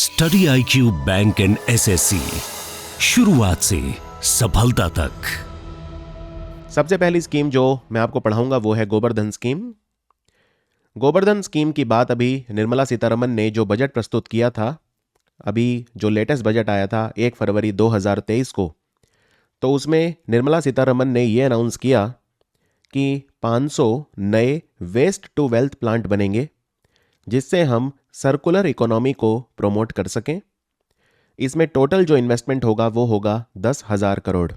Study IQ bank and SSC, शुरुआत से सफलता तक। सबसे पहली स्कीम जो मैं आपको पढ़ाऊंगा वो है गोबर्धन स्कीम। गोबर्धन स्कीम की बात अभी निर्मला सीतारमन ने जो बजट प्रस्तुत किया था, अभी जो लेटेस्ट बजट आया था 1 फरवरी 2023 को, तो उसमें निर्मला सीतारमन ने ये अनाउंस किया कि 500 नए वेस्ट टू वेल्थ प्लांट बनेंगे, जिससे हम सर्कुलर इकोनॉमी को प्रमोट कर सकें। इसमें टोटल जो इन्वेस्टमेंट होगा वो होगा 10,000 करोड़।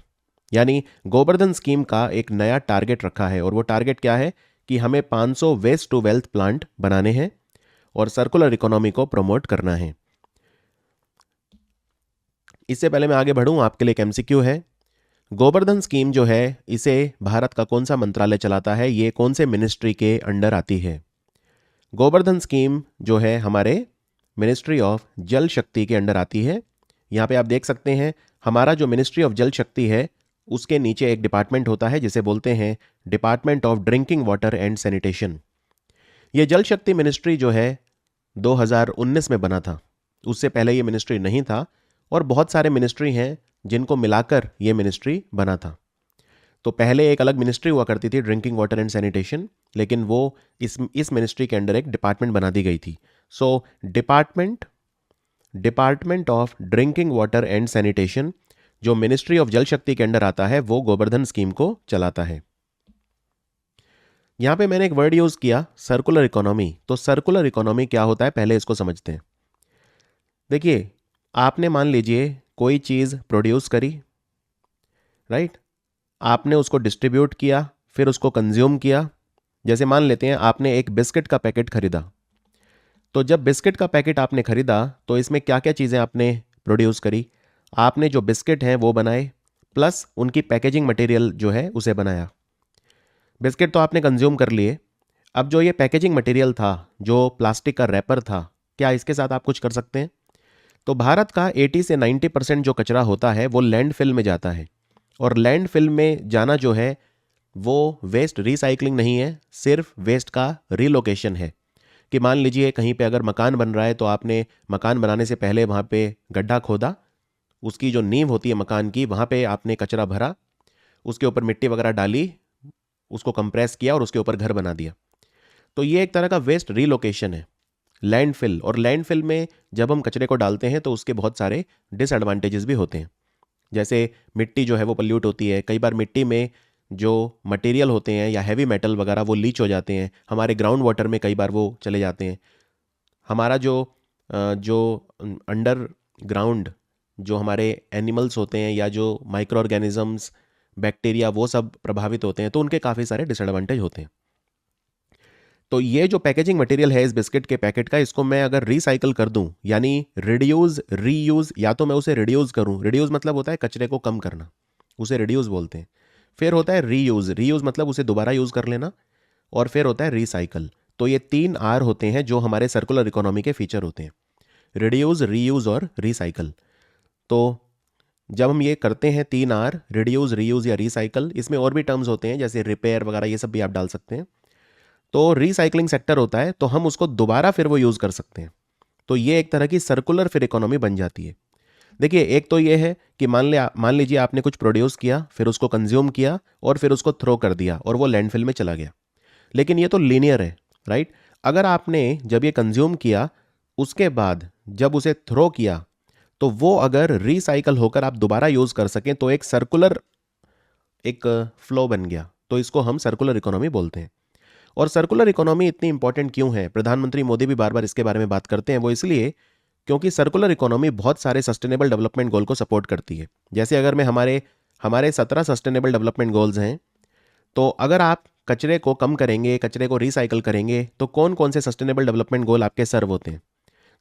यानी गोबर्धन स्कीम का एक नया टारगेट रखा है, और वो टारगेट क्या है कि हमें 500 वेस्ट टू वेल्थ प्लांट बनाने हैं और सर्कुलर इकोनॉमी को प्रमोट करना है। इससे पहले मैं आगे बढ़ूं, आपके लिए एक MCQ है। गोबर्धन स्कीम जो है, इसे भारत का कौन सा मंत्रालय चलाता है, ये कौन से मिनिस्ट्री के अंडर आती है? गोबर्धन स्कीम जो है हमारे मिनिस्ट्री ऑफ जल शक्ति के अंडर आती है। यहाँ पे आप देख सकते हैं, हमारा जो मिनिस्ट्री ऑफ जल शक्ति है उसके नीचे एक डिपार्टमेंट होता है जिसे बोलते हैं department of drinking water and sanitation. ये जल शक्ति मिनिस्ट्री जो है 2019 में बना था, उससे पहले ये मिनिस्ट्री नहीं था, और बहुत सारे मिनिस्ट्री हैं जिनको मिलाकर ये मिनिस्ट्री बना था। तो पहले एक अलग मिनिस्ट्री हुआ करती थी, ड्रिंकिंग वाटर एंड सैनिटेशन, लेकिन वो इस मिनिस्ट्री के अंडर एक डिपार्टमेंट बना दी गई थी। So department of drinking water and sanitation जो मिनिस्ट्री ऑफ जल शक्ति के अंडर आता है, वो गोबर्धन स्कीम को चलाता है। यहां पे मैंने एक वर्ड यूज किया, सर्कुलर इकोनॉमी। तो सर्कुलर इकोनॉमी क्या होता है, पहले इसको समझते हैं। देखिए, आपने मान लीजिए कोई चीज प्रोड्यूस करी, राइट, आपने उसको डिस्ट्रीब्यूट किया, फिर उसको कंज्यूम किया। जैसे मान लेते हैं आपने एक बिस्किट का पैकेट खरीदा, तो जब बिस्किट का पैकेट आपने खरीदा तो इसमें क्या क्या चीज़ें आपने प्रोड्यूस करी? आपने जो बिस्किट हैं वो बनाए, प्लस उनकी पैकेजिंग मटेरियल जो है उसे बनाया। बिस्किट तो आपने कंज्यूम कर लिए, अब जो ये पैकेजिंग मटेरियल था, जो प्लास्टिक का रैपर था, क्या इसके साथ आप कुछ कर सकते हैं? तो भारत का 80 से 90% जो कचरा होता है वो लैंडफिल में जाता है, और लैंडफिल में जाना जो है वो वेस्ट रिसाइकलिंग नहीं है, सिर्फ वेस्ट का रिलोकेशन है। कि मान लीजिए कहीं पे अगर मकान बन रहा है, तो आपने मकान बनाने से पहले वहाँ पे गड्ढा खोदा, उसकी जो नींव होती है मकान की, वहाँ पे आपने कचरा भरा, उसके ऊपर मिट्टी वगैरह डाली, उसको कंप्रेस किया और उसके ऊपर घर बना दिया। तो ये एक तरह का वेस्ट रिलोकेशन है, लैंडफिल। और लैंडफिल में जब हम कचरे को डालते हैं तो उसके बहुत सारे डिसएडवांटेजेस भी होते हैं। जैसे मिट्टी जो है वो पल्यूट होती है, कई बार मिट्टी में जो मटेरियल होते हैं या हैवी मेटल वगैरह वो लीच हो जाते हैं, हमारे ग्राउंड वाटर में कई बार वो चले जाते हैं। हमारा जो अंडर ग्राउंड जो हमारे एनिमल्स होते हैं या जो माइक्रो ऑर्गेनिजम्स, बैक्टीरिया, वो सब प्रभावित होते हैं, तो उनके काफ़ी सारे डिसएडवांटेज होते हैं। तो ये जो पैकेजिंग मटेरियल है इस बिस्किट के पैकेट का, इसको मैं अगर रिसाइकल कर दूं, यानी रिड्यूस रीयूज, या तो मैं उसे रिड्यूस करूं, रिड्यूस मतलब होता है कचरे को कम करना, उसे रिड्यूस बोलते हैं। फिर होता है रीयूज, रीयूज मतलब उसे दोबारा यूज कर लेना, और फिर होता है रिसाइकल। तो ये 3 R होते हैं जो हमारे सर्कुलर इकोनॉमी के फीचर होते हैं, रिड्यूस, रीयूज और रिसाइकल। तो जब हम ये करते हैं 3 R, रिड्यूस, रीयूज या रिसाइकल, इसमें और भी टर्म्स होते हैं जैसे रिपेयर वगैरह, ये सब भी आप डाल सकते हैं। तो रिसाइकलिंग सेक्टर होता है, तो हम उसको दोबारा फिर वो यूज़ कर सकते हैं। तो ये एक तरह की सर्कुलर फिर इकोनॉमी बन जाती है। देखिए, एक तो ये है कि मान लीजिए आपने कुछ प्रोड्यूस किया, फिर उसको कंज्यूम किया और फिर उसको थ्रो कर दिया और वो लैंडफिल में चला गया। लेकिन ये तो लीनियर है, राइट। अगर आपने जब ये कंज्यूम किया, उसके बाद जब उसे थ्रो किया, तो वो अगर रिसाइकल होकर आप दोबारा यूज़ कर सकें, तो एक सर्कुलर एक फ्लो बन गया। तो इसको हम सर्कुलर इकोनॉमी बोलते हैं। और सर्कुलर इकोनॉमी इतनी इंपॉर्टेंट क्यों है, प्रधानमंत्री मोदी भी बार बार इसके बारे में बात करते हैं, वो इसलिए क्योंकि सर्कुलर इकोनॉमी बहुत सारे सस्टेनेबल डेवलपमेंट गोल को सपोर्ट करती है। जैसे अगर मैं हमारे 17 सस्टेनेबल डेवलपमेंट गोल्स हैं, तो अगर आप कचरे को कम करेंगे, कचरे को रिसाइकल करेंगे, तो कौन कौन से सस्टेनेबल डेवलपमेंट गोल आपके सर्व होते हैं?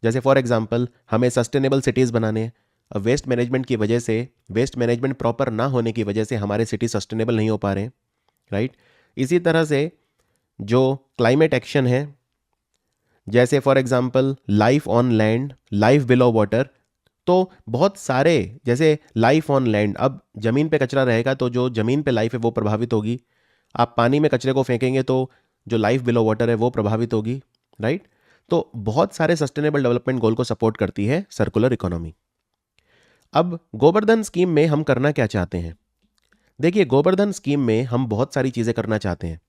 जैसे फॉर एग्जाम्पल, हमें सस्टेनेबल सिटीज़ बनाने हैं। वेस्ट मैनेजमेंट की वजह से, वेस्ट मैनेजमेंट प्रॉपर ना होने की वजह से हमारे सिटी सस्टेनेबल नहीं हो पा रहे हैं, राइट। इसी तरह से जो क्लाइमेट एक्शन है, जैसे for example life on land, life below water, तो बहुत सारे, जैसे लाइफ ऑन लैंड, अब जमीन पे कचरा रहेगा तो जो जमीन पे लाइफ है वो प्रभावित होगी। आप पानी में कचरे को फेंकेंगे तो जो लाइफ बिलो वाटर है वो प्रभावित होगी, राइट। तो बहुत सारे सस्टेनेबल डेवलपमेंट गोल को सपोर्ट करती है सर्कुलर इकोनॉमी। अब गोबर्धन स्कीम में हम करना क्या चाहते हैं? देखिए, गोबर्धन स्कीम में हम बहुत सारी चीज़ें करना चाहते हैं।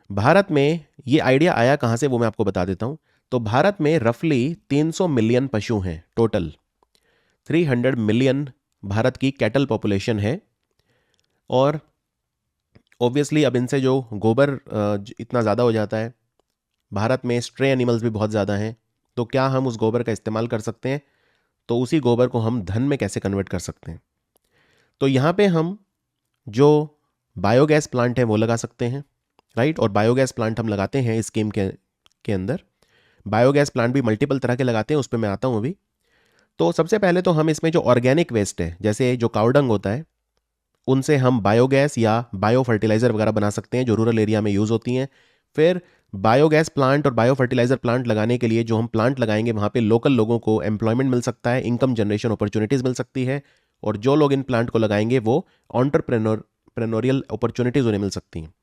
भारत में ये आइडिया आया कहाँ से वो मैं आपको बता देता हूँ। तो भारत में रफली 300 मिलियन पशु हैं टोटल। 300 मिलियन भारत की कैटल पॉपुलेशन है। और ऑब्वियसली अब इनसे जो गोबर इतना ज़्यादा हो जाता है, भारत में स्ट्रे एनिमल्स भी बहुत ज़्यादा हैं। तो क्या हम उस गोबर का इस्तेमाल कर सकते हैं? तो उसी गोबर को हम धन में कैसे कन्वर्ट कर सकते हैं? तो यहाँ पे हम जो बायोगैस प्लांट है वो लगा सकते हैं, राइट। और बायोगैस प्लांट हम लगाते हैं इस स्कीम के अंदर। बायोगैस प्लांट भी मल्टीपल तरह के लगाते हैं, उस पर मैं आता हूँ अभी। तो सबसे पहले तो हम इसमें जो ऑर्गेनिक वेस्ट है, जैसे जो कावडंग होता है, उनसे हम बायोगैस या बायो फर्टिलाइज़र वगैरह बना सकते हैं जो रूरल एरिया में यूज़ होती हैं। फिर बायोगैस प्लांट और बायो फर्टिलाइज़र प्लांट लगाने के लिए जो हम प्लांट लगाएंगे वहाँ पे लोकल लोगों को एम्प्लॉयमेंट मिल सकता है, इनकम जनरेशन अपॉर्चुनिटीज़ मिल सकती है। और जो लोग इन प्लांट को लगाएंगे वो ऑन्टरप्रेन्योरियल अपॉर्चुनिटीज़ उन्हें मिल सकती हैं।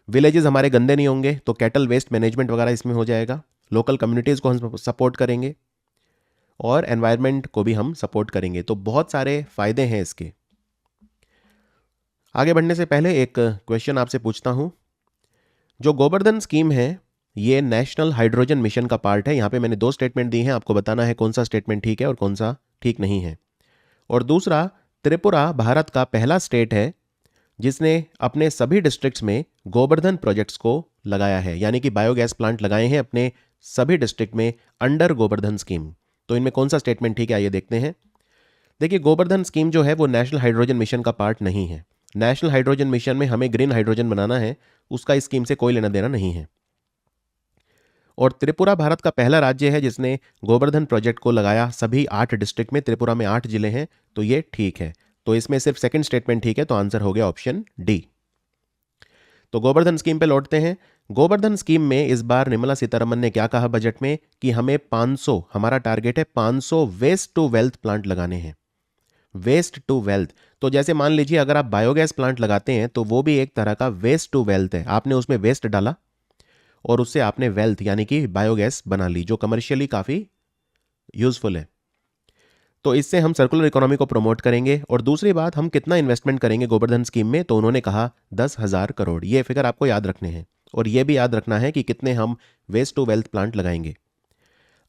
विलेजेस हमारे गंदे नहीं होंगे, तो कैटल वेस्ट मैनेजमेंट वगैरह इसमें हो जाएगा। लोकल कम्युनिटीज़ को हम सपोर्ट करेंगे और एनवायरनमेंट को भी हम सपोर्ट करेंगे। तो बहुत सारे फ़ायदे हैं इसके। आगे बढ़ने से पहले एक क्वेश्चन आपसे पूछता हूँ। जो गोबर्धन स्कीम है ये नेशनल हाइड्रोजन मिशन का पार्ट है। यहाँ पे मैंने 2 स्टेटमेंट दी हैं, आपको बताना है कौन सा स्टेटमेंट ठीक है और कौन सा ठीक नहीं है। और दूसरा, त्रिपुरा भारत का पहला स्टेट है जिसने अपने सभी डिस्ट्रिक्ट्स में गोबर्धन प्रोजेक्ट्स को लगाया है, यानी कि बायोगैस प्लांट लगाए हैं अपने सभी डिस्ट्रिक्ट में अंडर गोबर्धन स्कीम। तो इनमें कौन सा स्टेटमेंट ठीक है, आइए देखते हैं। देखिए, गोबर्धन स्कीम जो है वो नेशनल हाइड्रोजन मिशन का पार्ट नहीं है। नेशनल हाइड्रोजन मिशन में हमें ग्रीन हाइड्रोजन बनाना है, उसका इस स्कीम से कोई लेना देना नहीं है। और त्रिपुरा भारत का पहला राज्य है जिसने गोबर्धन प्रोजेक्ट को लगाया सभी 8 डिस्ट्रिक्ट में। त्रिपुरा में 8 जिले हैं, तो ये ठीक है। तो इसमें सिर्फ सेकंड स्टेटमेंट ठीक है, तो आंसर हो गया ऑप्शन डी। तो गोबर्धन स्कीम पे लौटते हैं। गोबर्धन स्कीम में इस बार निर्मला सीतारमन ने क्या कहा बजट में कि हमें 500, हमारा टारगेट है 500 वेस्ट टू वेल्थ प्लांट लगाने हैं। वेस्ट टू वेल्थ, तो जैसे मान लीजिए अगर आप बायोगैस प्लांट लगाते हैं तो वो भी एक तरह का वेस्ट टू वेल्थ है। आपने उसमें वेस्ट डाला और उससे आपने वेल्थ यानी कि बायोगैस बना ली, जो कमर्शियली काफ़ी यूजफुल है। तो इससे हम सर्कुलर इकोनॉमी को प्रमोट करेंगे। और दूसरी बात, हम कितना इन्वेस्टमेंट करेंगे गोबर्धन स्कीम में, तो उन्होंने कहा 10,000 करोड़। ये फिगर आपको याद रखने हैं और ये भी याद रखना है कि कितने हम वेस्ट टू वेल्थ प्लांट लगाएंगे।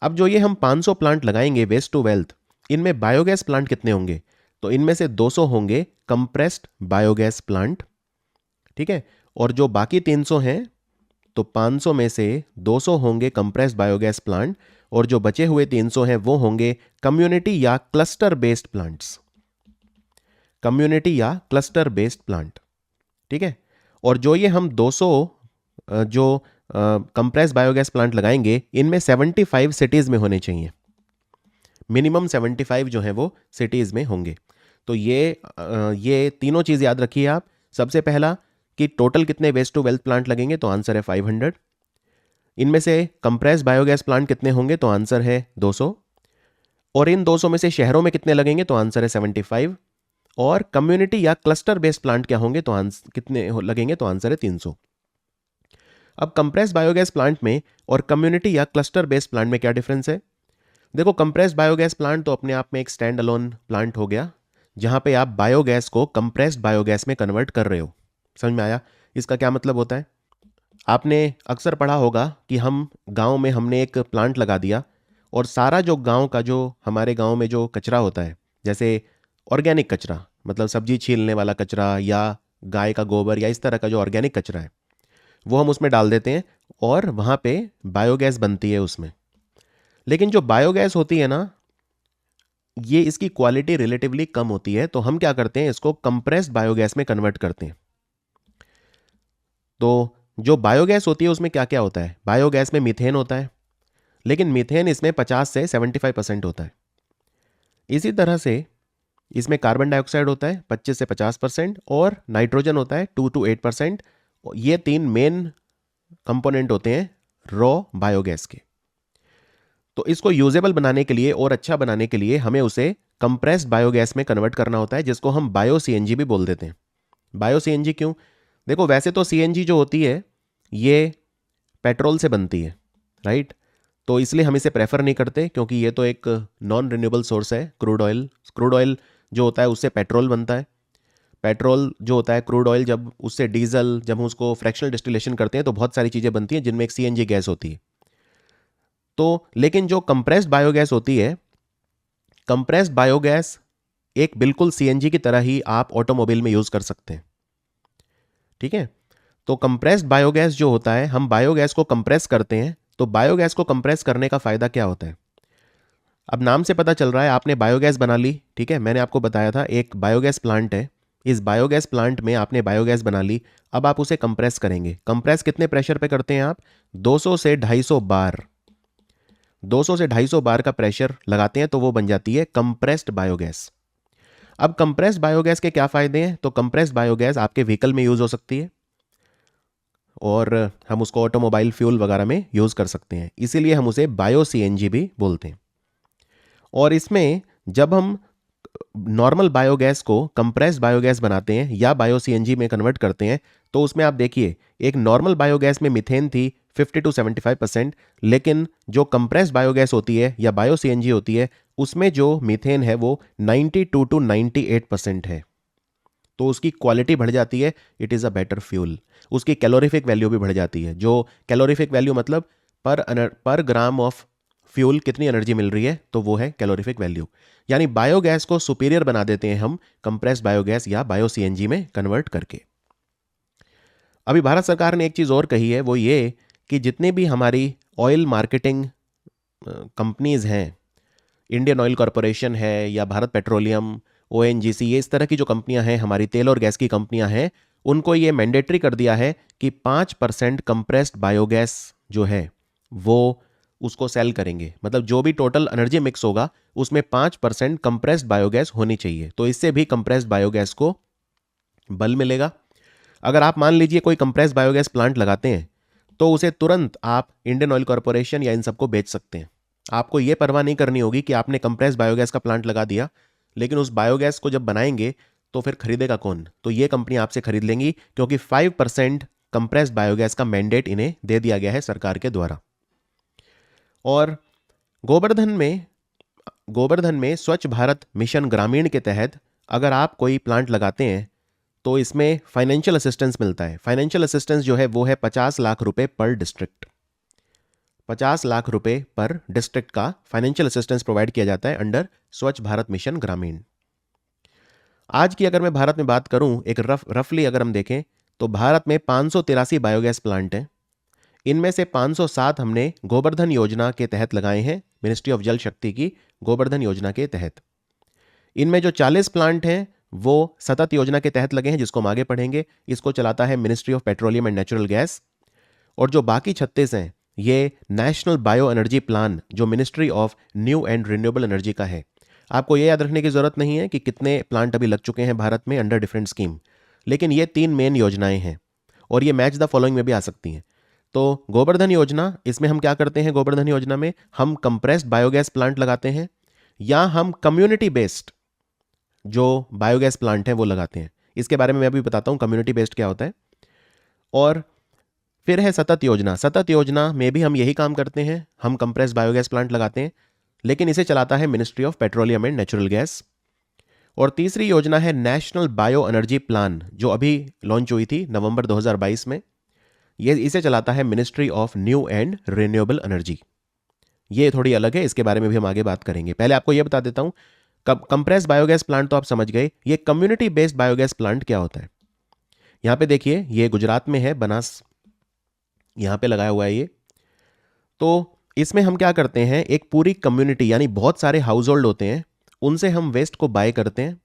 अब जो ये हम 500 प्लांट लगाएंगे वेस्ट टू वेल्थ, इनमें बायोगैस प्लांट कितने होंगे? तो इनमें से 200 होंगे कंप्रेस्ड बायोगैस प्लांट, ठीक है। और जो बाकी 300 हैं, तो 500 में से 200 होंगे कंप्रेस्ड बायोगैस प्लांट और जो बचे हुए 300 हैं वो होंगे कम्युनिटी या क्लस्टर बेस्ड प्लांट्स। कम्युनिटी या क्लस्टर बेस्ड प्लांट, ठीक है। और जो ये हम 200 जो कंप्रेस्ड बायोगैस प्लांट लगाएंगे, इनमें 75 सिटीज़ में होने चाहिए। मिनिमम 75 जो है वो सिटीज़ में होंगे। तो ये तीनों चीज़ याद रखिए आप। सबसे पहला कि टोटल कितने वेस्ट टू वेल्थ प्लांट लगेंगे, तो आंसर है 500। इनमें से कंप्रेस्ड बायोगैस प्लांट कितने होंगे, तो आंसर है 200। और इन 200 में से शहरों में कितने लगेंगे, तो आंसर है 75। और कम्युनिटी या क्लस्टर बेस्ड प्लांट क्या होंगे, तो आंसर कितने लगेंगे, तो आंसर है 300। अब कंप्रेस्ड बायोगैस प्लांट में और कम्युनिटी या क्लस्टर बेस्ड प्लांट में क्या डिफरेंस है? देखो, कंप्रेस्ड बायोगैस प्लांट तो अपने आप में एक स्टैंड अलोन प्लांट हो गया, जहां पे आप बायोगैस को कंप्रेस्ड बायोगैस में कन्वर्ट कर रहे हो। समझ में आया? इसका क्या मतलब होता है? आपने अक्सर पढ़ा होगा कि हम गांव में हमने एक प्लांट लगा दिया और सारा जो गांव का, जो हमारे गांव में जो कचरा होता है, जैसे ऑर्गेनिक कचरा, मतलब सब्जी छीलने वाला कचरा या गाय का गोबर या इस तरह का जो ऑर्गेनिक कचरा है, वो हम उसमें डाल देते हैं और वहाँ पे बायोगैस बनती है उसमें। लेकिन जो बायोगैस होती है ना, ये इसकी क्वालिटी रिलेटिवली कम होती है, तो हम क्या करते हैं, इसको कंप्रेस्ड बायोगैस में कन्वर्ट करते हैं। तो जो बायोगैस होती है उसमें क्या क्या होता है? बायोगैस में मीथेन होता है, लेकिन मीथेन इसमें 50 से 75% होता है। इसी तरह से इसमें कार्बन डाइऑक्साइड होता है 25 से 50% और नाइट्रोजन होता है 2 to 8%। ये 3 मेन कंपोनेंट होते हैं रॉ बायोगैस के। तो इसको यूजेबल बनाने के लिए और अच्छा बनाने के लिए हमें उसे कंप्रेस्ड बायोगैस में कन्वर्ट करना होता है, जिसको हम बायो सीएनजी भी बोल देते हैं। बायो सीएनजी क्यों? देखो, वैसे तो सीएनजी जो होती है ये पेट्रोल से बनती है, राइट। तो इसलिए हम इसे प्रेफर नहीं करते, क्योंकि ये तो एक नॉन रिन्यूएबल सोर्स है। क्रूड ऑयल जो होता है उससे पेट्रोल बनता है। पेट्रोल जो होता है, क्रूड ऑयल, जब उससे डीजल, जब हम उसको फ्रैक्शनल डिस्टिलेशन करते हैं तो बहुत सारी चीज़ें बनती हैं जिनमें एक सीएनजी गैस होती है। तो लेकिन जो कंप्रेस्ड बायोगैस होती है, कंप्रेस्ड बायोगैस एक बिल्कुल सीएनजी की तरह ही आप ऑटोमोबाइल में यूज़ कर सकते हैं। ठीक है, तो कंप्रेस्ड बायोगैस जो होता है, हम बायोगैस को कंप्रेस करते हैं। तो बायोगैस को कंप्रेस करने का फ़ायदा क्या होता है? अब नाम से पता चल रहा है, आपने बायोगैस बना ली। ठीक है, मैंने आपको बताया था एक बायोगैस प्लांट है, इस बायोगैस प्लांट में आपने बायोगैस बना ली। अब आप उसे कंप्रेस करेंगे। कंप्रेस कितने प्रेशर पे करते हैं आप? 200 से 250 बार। 200 से 250 बार का प्रेशर लगाते हैं तो वो बन जाती है कंप्रेस्ड बायोगैस। अब कंप्रेस्ड बायोगैस के क्या फ़ायदे हैं? तो कंप्रेस्ड बायोगैस आपके व्हीकल में यूज़ हो सकती है और हम उसको ऑटोमोबाइल फ्यूल वगैरह में यूज़ कर सकते हैं, इसीलिए हम उसे बायो सीएनजी भी बोलते हैं। और इसमें जब हम नॉर्मल बायोगैस को कंप्रेस्ड बायोगैस बनाते हैं या बायो सीएनजी में कन्वर्ट करते हैं, तो उसमें आप देखिए, एक नॉर्मल बायोगैस में मीथेन थी 50 to 75%, लेकिन जो कंप्रेस्ड बायोगैस होती है या बायो सीएनजी होती है, उसमें जो मीथेन है वो 92 to 98% है। तो उसकी क्वालिटी बढ़ जाती है, it is a better fuel. उसकी कैलोरीफिक वैल्यू भी बढ़ जाती है। जो कैलोरीफिक वैल्यू मतलब पर ग्राम ऑफ फ्यूल कितनी एनर्जी मिल रही है, तो वो है कैलोरीफिक वैल्यू। यानी बायोगैस को सुपीरियर बना देते हैं हम कंप्रेस्ड बायोगैस या बायो सीएनजी में कन्वर्ट करके। अभी भारत सरकार ने एक चीज़ और कही है, वो ये कि जितने भी हमारी ऑयल मार्केटिंग कंपनीज हैं, इंडियन ऑयल कॉरपोरेशन है या भारत पेट्रोलियम, ओएनजीसी, ये इस तरह की जो कंपनियां हैं, हमारी तेल और गैस की कंपनियां हैं, उनको ये मैंडेटरी कर दिया है कि 5% कंप्रेस्ड बायोगैस जो है वो उसको सेल करेंगे। मतलब जो भी टोटल एनर्जी मिक्स होगा उसमें 5% कंप्रेस्ड बायोगैस होनी चाहिए। तो इससे भी कंप्रेस्ड बायोगैस को बल मिलेगा। अगर आप मान लीजिए कोई कंप्रेस्ड बायोगैस प्लांट लगाते हैं, तो उसे तुरंत आप इंडियन ऑयल कॉरपोरेशन या इन सबको बेच सकते हैं। आपको यह परवाह नहीं करनी होगी कि आपने कंप्रेस्ड बायोगैस का प्लांट लगा दिया, लेकिन उस बायोगैस को जब बनाएंगे तो फिर खरीदेगा कौन? तो ये कंपनी आपसे खरीद लेंगी, क्योंकि 5% कंप्रेस्ड बायोगैस का मैंडेट इन्हें दे दिया गया है सरकार के द्वारा। और गोवर्धन में स्वच्छ भारत मिशन ग्रामीण के तहत अगर आप कोई प्लांट लगाते हैं तो इसमें फाइनेंशियल असिस्टेंस मिलता है। फाइनेंशियल असिस्टेंस जो है वो है 50 लाख रुपए पर डिस्ट्रिक्ट। 50 लाख रुपए पर डिस्ट्रिक्ट का फाइनेंशियल असिस्टेंस प्रोवाइड किया जाता है अंडर स्वच्छ भारत मिशन ग्रामीण। आज की अगर मैं भारत में बात करूं, एक रफली अगर हम देखें, तो भारत में 583 बायोगैस प्लांट हैं। इनमें से 507 हमने गोवर्धन योजना के तहत लगाए हैं, मिनिस्ट्री ऑफ जल शक्ति की गोवर्धन योजना के तहत। इनमें जो 40 प्लांट हैं वो सतत योजना के तहत लगे हैं, जिसको हम आगे पढ़ेंगे। इसको चलाता है ministry of petroleum and natural gas. और जो बाकी 36 हैं ये नेशनल बायो एनर्जी प्लान, जो ministry of new and renewable energy का है। आपको ये याद रखने की जरूरत नहीं है कि कितने प्लांट अभी लग चुके हैं भारत में अंडर डिफरेंट स्कीम, लेकिन ये 3 मेन योजनाएं हैं और ये मैच द फॉलोइंग में भी आ सकती हैं। तो गोवर्धन योजना, इसमें हम क्या करते हैं? गोवर्धन योजना में हम कंप्रेस्ड बायोगैस प्लांट लगाते हैं या हम कम्युनिटी बेस्ड जो बायोगैस प्लांट हैं वो लगाते हैं। इसके बारे में मैं अभी बताता हूं कम्युनिटी बेस्ड क्या होता है। और फिर है सतत योजना। सतत योजना में भी हम यही काम करते हैं, हम कंप्रेस्ड बायोगैस प्लांट लगाते हैं, लेकिन इसे चलाता है ministry of petroleum and natural gas. और तीसरी योजना है नेशनल बायो एनर्जी प्लान, जो अभी लॉन्च हुई थी नवंबर 2022 में। इसे चलाता है ministry of new and renewable energy. ये थोड़ी अलग है, इसके बारे में भी हम आगे बात करेंगे। पहले आपको यह बता देता हूं, कंप्रेस्ड बायोगैस प्लांट तो आप समझ गए। ये कम्युनिटी बेस्ड बायोगैस प्लांट क्या होता है? यहां पे देखिए, ये गुजरात में है, बनास यहां पे लगाया हुआ है ये। तो इसमें हम क्या करते हैं, एक पूरी कम्युनिटी यानी बहुत सारे हाउस होल्ड होते हैं, उनसे हम वेस्ट को बाय करते हैं।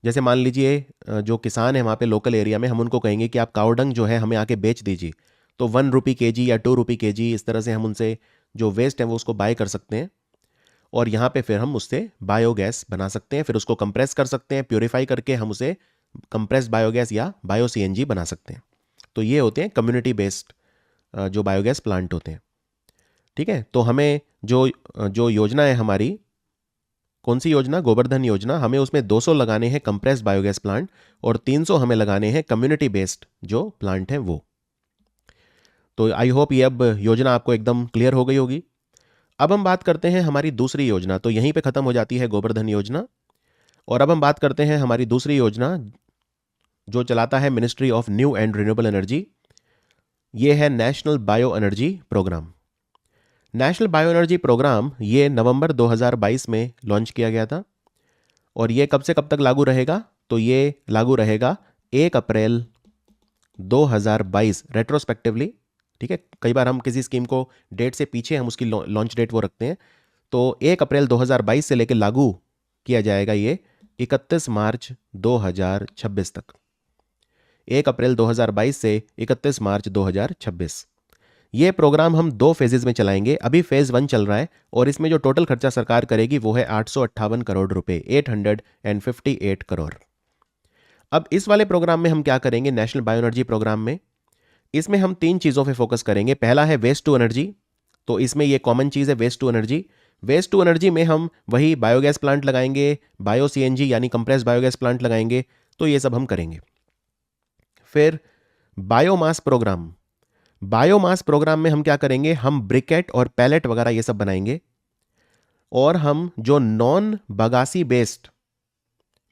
जैसे मान लीजिए जो किसान है वहाँ पे लोकल एरिया में, हम उनको कहेंगे कि आप कावडंग जो है हमें आके बेच दीजिए, तो 1 रुपी केजी या 2 रुपी केजी, इस तरह से हम उनसे जो वेस्ट है वो उसको बाय कर सकते हैं। और यहाँ पे फिर हम उससे बायोगैस बना सकते हैं, फिर उसको कंप्रेस कर सकते हैं, प्योरीफाई करके हम उसे कंप्रेस्ड बायोगैस या बायो सीएनजी बना सकते हैं। तो ये होते हैं कम्युनिटी बेस्ड जो बायोगैस प्लांट होते हैं। ठीक है, तो हमें जो योजना है हमारी, कौन सी योजना? गोवर्धन योजना। हमें उसमें 200 लगाने हैं कंप्रेस्ड बायोगैस प्लांट और 300 हमें लगाने हैं कम्युनिटी बेस्ड जो प्लांट हैं वो। तो आई होप ये अब योजना आपको एकदम क्लियर हो गई होगी। अब हम बात करते हैं हमारी दूसरी योजना। तो यहीं पे खत्म हो जाती है गोवर्धन योजना। और अब हम बात करते हैं हमारी दूसरी योजना जो चलाता है ministry of new and renewable energy. ये है national bio energy programme. National bio energy programme ये नवंबर 2022 में लॉन्च किया गया था। और ये कब से कब तक लागू रहेगा? तो ये लागू रहेगा 1 अप्रैल 2022 रेट्रोस्पेक्टिवली। ठीक है, कई बार हम किसी स्कीम को डेट से पीछे हम उसकी लॉन्च डेट वो रखते हैं। तो 1 अप्रैल 2022 से लेकर लागू किया जाएगा ये 31 मार्च 2026 तक। 1 अप्रैल 2022 से 31 मार्च 2026। ये प्रोग्राम हम 2 फेजेज में चलाएंगे। अभी फेज 1 चल रहा है और इसमें जो टोटल खर्चा सरकार करेगी वो है 858 करोड़ रुपए, 858 करोड़। अब इस वाले प्रोग्राम में हम क्या करेंगे? नेशनल बायो एनर्जी प्रोग्राम में इसमें हम 3 चीज़ों पे फोकस करेंगे। पहला है वेस्ट टू एनर्जी। तो इसमें ये कॉमन चीज़ है waste to energy. Waste to energy में हम वही बायोगैस प्लांट लगाएंगे, बायो सीएनजी यानी कंप्रेस बायोगैस प्लांट लगाएंगे। तो ये सब हम करेंगे। फिर बायोमास प्रोग्राम। बायोमास प्रोग्राम में हम क्या करेंगे? हम ब्रिकेट और पैलेट वगैरह ये सब बनाएंगे। और हम जो नॉन बगासी बेस्ड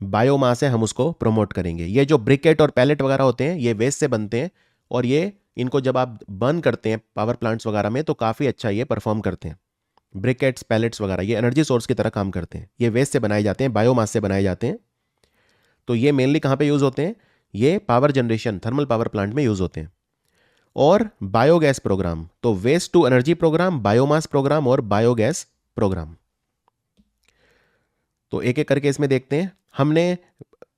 बायोमास है हम उसको प्रमोट करेंगे। ये जो ब्रिकेट और पैलेट वगैरह होते हैं ये वेस्ट से बनते हैं और ये इनको जब आप बर्न करते हैं पावर प्लांट्स वगैरह में तो काफ़ी अच्छा ये परफॉर्म करते हैं। ब्रिकेट्स, पैलेट्स वगैरह ये एनर्जी सोर्स की तरह काम करते हैं। ये वेस्ट से बनाए जाते हैं, बायोमास से बनाए जाते हैं। तो ये मेनली कहाँ पे यूज़ होते हैं? ये power generation, thermal power plant में यूज़ होते हैं। और बायोगैस प्रोग्राम, तो waste to energy programme, biomass programme और बायोगैस प्रोग्राम। तो एक एक करके इसमें देखते हैं। हमने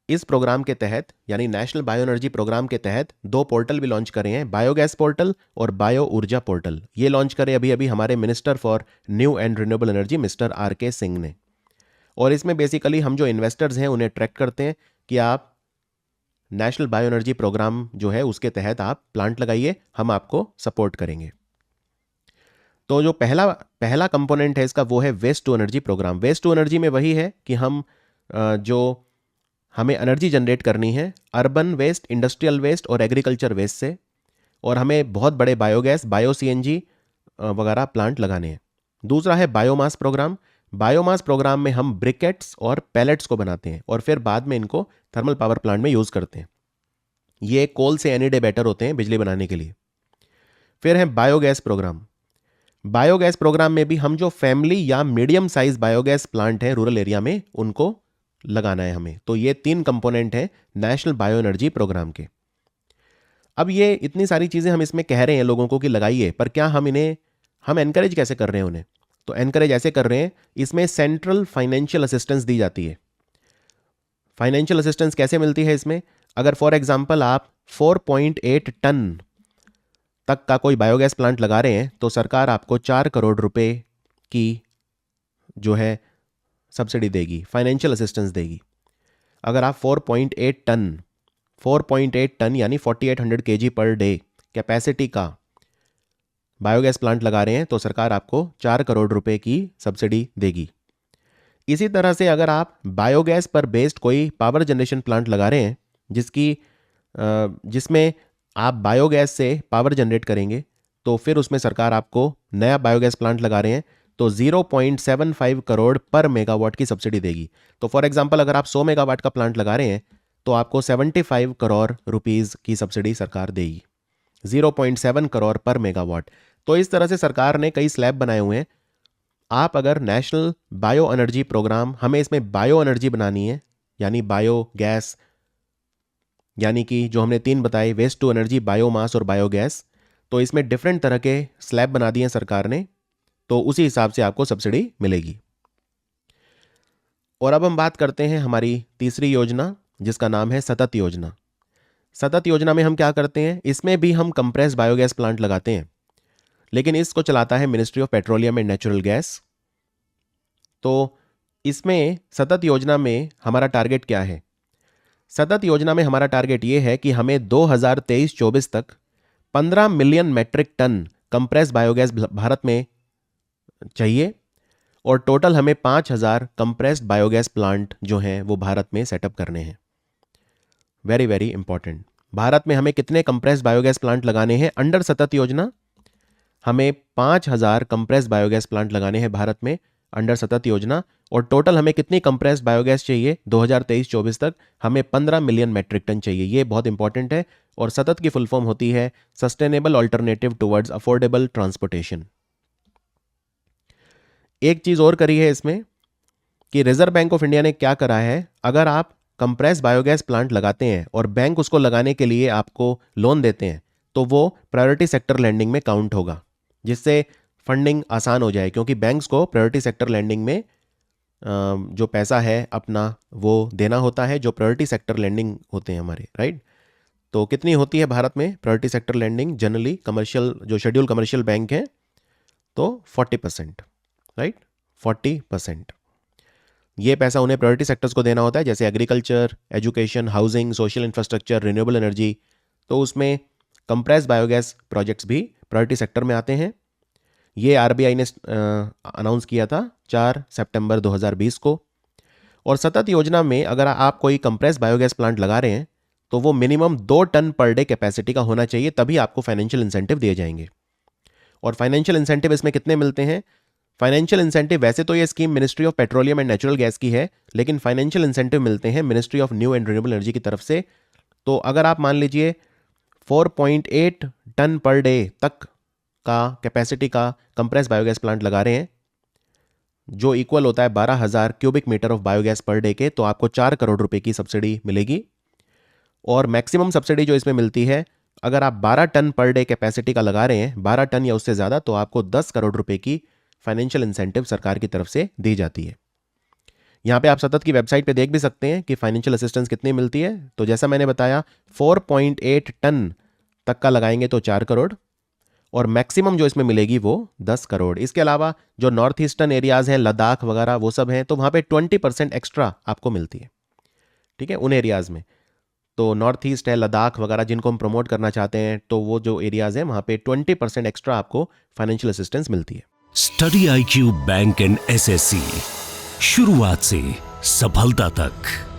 इस प्रोग्राम के तहत यानी नेशनल बायो एनर्जी प्रोग्राम के तहत 2 पोर्टल भी लॉन्च करे हैं, बायोगैस पोर्टल और बायो ऊर्जा पोर्टल। ये लॉन्च करे अभी अभी हमारे minister for new and renewable energy mister R K. Singh ने। और इसमें बेसिकली हम जो इन्वेस्टर्स हैं उन्हें ट्रैक करते हैं कि आप नेशनल बायो एनर्जी प्रोग्राम जो है उसके तहत आप प्लांट लगाइए, हम आपको सपोर्ट करेंगे। तो जो पहला कंपोनेंट है इसका वो है waste to energy programme. Waste to energy में वही है कि हम जो हमें एनर्जी जनरेट करनी है अर्बन वेस्ट, इंडस्ट्रियल वेस्ट और एग्रीकल्चर वेस्ट से, और हमें बहुत बड़े बायोगैस, बायो सीएनजी वगैरह प्लांट लगाने हैं। दूसरा है बायोमास प्रोग्राम। बायोमास प्रोग्राम में हम ब्रिकेट्स और पैलेट्स को बनाते हैं और फिर बाद में इनको थर्मल पावर प्लांट में यूज़ करते हैं। ये कोल से एनी डे बेटर होते हैं बिजली बनाने के लिए। फिर है बायोगैस प्रोग्राम। बायोगैस प्रोग्राम में भी हम जो फैमिली या मीडियम साइज बायोगैस प्लांट हैं रूरल एरिया में उनको लगाना है हमें। तो ये 3 कंपोनेंट हैं नेशनल बायो एनर्जी प्रोग्राम के। अब ये इतनी सारी चीज़ें हम इसमें कह रहे हैं लोगों को कि लगाइए, पर क्या हम एनकरेज कैसे कर रहे हैं उन्हें? तो एनकरेज ऐसे कर रहे हैं, इसमें सेंट्रल फाइनेंशियल असिस्टेंस दी जाती है। फाइनेंशियल असिस्टेंस कैसे मिलती है इसमें? अगर फॉर एग्जांपल आप 4.8 टन तक का कोई बायोगैस प्लांट लगा रहे हैं तो सरकार आपको 4 करोड़ रुपए की जो है सब्सिडी देगी, फाइनेंशियल असिस्टेंस देगी। अगर आप 4.8 टन यानी 4800 केजी पर डे कैपेसिटी का बायोगैस प्लांट लगा रहे हैं तो सरकार आपको 4 करोड़ रुपए की सब्सिडी देगी। इसी तरह से अगर आप बायोगैस पर बेस्ड कोई पावर जनरेशन प्लांट लगा रहे हैं जिसमें आप बायोगैस से पावर जनरेट करेंगे तो फिर उसमें सरकार आपको नया बायोगैस प्लांट लगा रहे हैं तो 0.75 करोड़ पर मेगावाट की सब्सिडी देगी। तो फॉर एग्जांपल अगर आप 100 मेगावाट का प्लांट लगा रहे हैं तो आपको 75 करोड़ रुपीस की सब्सिडी सरकार देगी, 0.7 करोड़ पर मेगावाट। तो इस तरह से सरकार ने कई स्लैब बनाए हुए हैं। आप अगर नेशनल बायो एनर्जी प्रोग्राम, हमें इसमें बायो एनर्जी बनानी है यानी बायो गैस, यानी कि जो हमने 3 बताए वेस्ट टू एनर्जी, बायोमास और बायोगैस, तो इसमें डिफरेंट तरह के स्लैब बना दिए सरकार ने, तो उसी हिसाब से आपको सब्सिडी मिलेगी। और अब हम बात करते हैं हमारी तीसरी योजना जिसका नाम है सतत योजना। सतत योजना में हम क्या करते हैं? इसमें भी हम कंप्रेस बायोगैस प्लांट लगाते हैं, लेकिन इसको चलाता है ministry of petroleum and natural gas. तो इसमें सतत योजना में हमारा टारगेट क्या है? सतत योजना में हमारा टारगेट ये है कि हमें 2023-24 तक 15 million metric tonne compress biogas Bharat में चाहिए और टोटल हमें 5000 कंप्रेस्ड बायोगैस प्लांट जो हैं वो भारत में सेटअप करने हैं। Very very important. भारत में हमें कितने कंप्रेस्ड बायोगैस प्लांट लगाने हैं अंडर सतत योजना? हमें 5,000 कंप्रेस्ड बायोगैस प्लांट लगाने हैं भारत में अंडर सतत योजना। और टोटल हमें कितनी कंप्रेस्ड बायोगैस चाहिए 2023-24 तक? हमें 15 मिलियन मेट्रिक टन चाहिए। ये बहुत इंपॉर्टेंट है। और सतत की फुल फॉर्म होती है sustainable alternative towards affordable transportation. एक चीज़ और करी है इसमें कि रिजर्व बैंक ऑफ इंडिया ने क्या करा है, अगर आप कंप्रेस बायोगैस प्लांट लगाते हैं और बैंक उसको लगाने के लिए आपको लोन देते हैं तो वो प्रायोरिटी सेक्टर लैंडिंग में काउंट होगा, जिससे फंडिंग आसान हो जाए। क्योंकि बैंक्स को प्रायोरिटी सेक्टर लैंडिंग में जो पैसा है अपना वो देना होता है, जो प्रायोरिटी सेक्टर लैंडिंग होते हैं हमारे, राइट। तो कितनी होती है भारत में priority sector lending generally? Commercial जो शेड्यूल कमर्शियल बैंक हैं तो 40%, राइट, 40%। ये पैसा उन्हें प्रायोरिटी सेक्टर्स को देना होता है, जैसे agriculture, education, housing, social infrastructure, renewable energy. तो उसमें कंप्रेस बायोगैस प्रोजेक्ट्स भी प्रायोरिटी सेक्टर में आते हैं। ये आरबीआई ने अनाउंस किया था 4 सितंबर 2020 को। और सतत योजना में अगर आप कोई कंप्रेस बायोगैस प्लांट लगा रहे हैं तो वो minimum 2 tonne per day capacity का होना चाहिए, तभी आपको फाइनेंशियल इंसेंटिव दिए जाएंगे। और फाइनेंशियल इंसेंटिव इसमें कितने मिलते हैं? फाइनेंशियल इंसेंटिव वैसे तो ये scheme ministry of petroleum and natural gas की है, लेकिन फाइनेंशियल इंसेंटिव मिलते हैं ministry of new and renewable energy की तरफ से। तो अगर आप मान लीजिए 4.8 टन पर डे तक का कैपेसिटी का कंप्रेस बायोगैस प्लांट लगा रहे हैं, जो इक्वल होता है 12,000 cubic metre of biogas per day के, तो आपको 4 करोड़ रुपए की सब्सिडी मिलेगी। और मैक्सिमम सब्सिडी जो इसमें मिलती है, अगर आप 12 टन पर डे कैपेसिटी का लगा रहे हैं, 12 टन या उससे ज़्यादा, तो आपको 10 करोड़ रुपए की फाइनेंशियल इंसेंटिव सरकार की तरफ से दी जाती है। यहाँ पे आप सतत की वेबसाइट पे देख भी सकते हैं कि फाइनेंशियल असिस्टेंस कितनी मिलती है। तो जैसा मैंने बताया 4.8 टन तक का लगाएंगे तो 4 करोड़, और मैक्सिमम जो इसमें मिलेगी वो 10 करोड़। इसके अलावा जो नॉर्थ ईस्टर्न एरियाज़ हैं, लद्दाख वगैरह, वो सब हैं, तो वहाँ पे 20% एक्स्ट्रा आपको मिलती है, ठीक है, उन एरियाज़ में। तो नॉर्थ ईस्ट है, लद्दाख वगैरह, जिनको हम प्रमोट करना चाहते हैं, तो वो जो एरियाज़ हैं वहाँ पे 20% एक्स्ट्रा आपको फाइनेंशियल असिस्टेंस मिलती है। Study IQ bank and SSC, शुरुआत से सफलता तक।